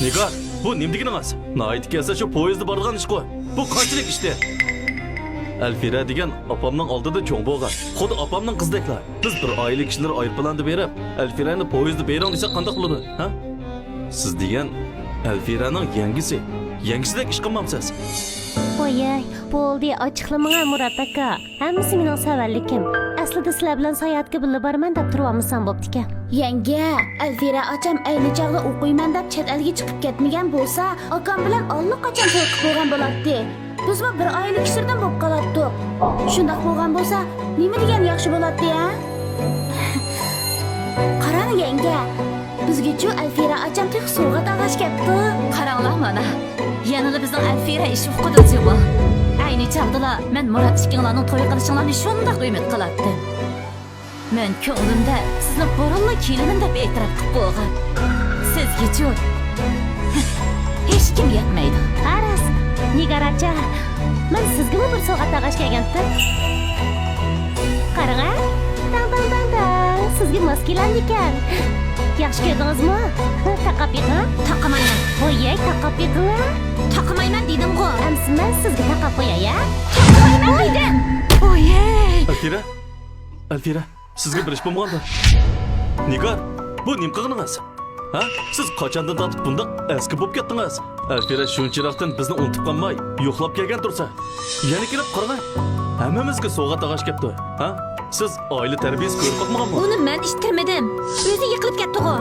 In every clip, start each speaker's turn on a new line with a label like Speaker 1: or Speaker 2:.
Speaker 1: Nigar, bu nimdiginiz? Nait kelsa shu poyezdda borgan ish qo'y. Bu qanchalik ishdi? Alfira degan opamning oldida cho'ng bo'lgan. Xuddi opamning qizdeklar. Biz bir oila kishilar aeroplanida berib, Alfirani poyezdda berang desa qanday qiladi, ha? Siz degan Alfiraning yangisidek ish qilmamsiz.
Speaker 2: Voy, bo'ldi, ochiqlamang Murat aka. Hammasi mening savallikim. Aslida sizlar bilan sayohatga birga boraman deb turibman bo'pti-ku.
Speaker 3: Yanga, Alfira ocham ayni chog'da o'qiyman deb chet elga chiqib ketmagan bo'lsa, akam bilan allaqachon to'y qilib bo'lgan bo'ladi. Biz bir oila kishidan bo'lib qolatdik. Shundoq bo'lgan bo'lsa, nima degan yaxshi bo'ladi-ya? Qarang yanga, bizga-chu Alfira ocham tek sovg'a tag'ash ketdi.
Speaker 4: Qaranglar mana. Yanılı bizning Alfira ish o'qidisi bu. Ayni chaqdala men Murat ikkinlarning to'y qilishinglarni shundoq umid qilardim. Men ko'nglimda sizni bo'ronli kelinim deb e'tirof qilib bo'lgan. Sizga-chu hech kim yetmaydi.
Speaker 2: Qaras, Nigar acha, men sizga bir sovg'a tag'ash kelgandim. Qarang, dang, sizga mos keladi ekan. Yaxshi ko'rdingizmi? Taqab yiqing.
Speaker 4: Taqamayman.
Speaker 2: Voy, taqab yiqing.
Speaker 4: Taqamayman dedim-ku.
Speaker 2: Amsi men sizga taqab qo'yay-a?
Speaker 4: Taqamayman dedim. Voy.
Speaker 1: Alfira, sizga bir ish bo'lmaganda. Nigar, bu nim qilganingiz? Ha? Siz qachondan tortib bunda eski bo'lib ketdingiz? Alfira shunchaloqdan bizni unutib qolmay, yo'qlab kelgan tursa, yana kelib qarang. Hammamizga sovg'a tag'ash kelibdi. Ha? Siz oila tarbiyasi ko'rib qo'ymaganmi?
Speaker 4: Uni men ishtirmadim. O'zi yiqilib ketdi-ku.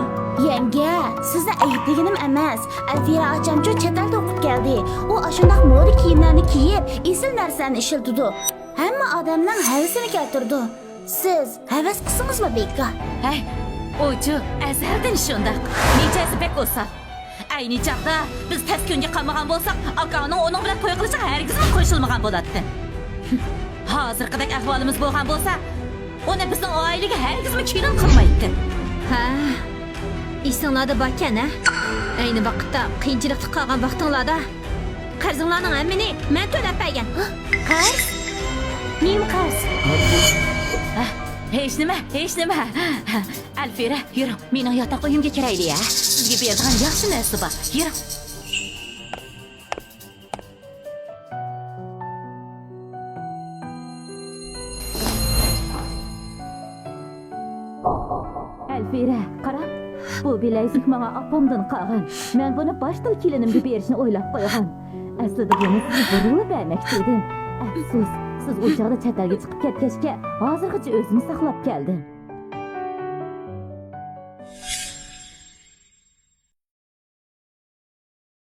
Speaker 3: Yanga, sizni ayblaganim emas. Alfira ocham-chu chet elda o'qib keldi. U ashundoq moda kiyimlarni kiyib, esil narsani ishiltidi. Hamma odamning havasini keltirdi. Siz havas qilsingizmi beka?
Speaker 4: Hey, o'chu azaldan shundoq. Nechasi bek bo'lsa. Ayni chaqda biz taskunga qolmagan bo'lsak, akaning uning bilan to'y qilishi hargizmi qo'shilmagan bo'ladi. Hozirgidek ahvolimiz bo'lgan bo'lsa, uni bizning oilaga hargizmi kelin qilmaydi. Ha, esinglarda borkan-a? Ayni vaqtda qiyinchilikda qolgan vaqtinglarda qarzinglarning hammini men to'lab bergan.
Speaker 2: Qarz? Nim qarz?
Speaker 4: Hech nima. Alfira, yuring, mening yotoq uyimga kiraylik-a. Sizga bergan yaxshi narsa bor. Yuring. Alfira, qara. Bu bilayzik menga opamdan qolgan. Men buni boshdan kelinimga berishni o'ylab qo'ygan. Aslida buni sizga burib bermoqchi edim. Afsus, siz o'chog'da chet elga chiqib ketgachga hozirgacha o'zimni saqlab keldim.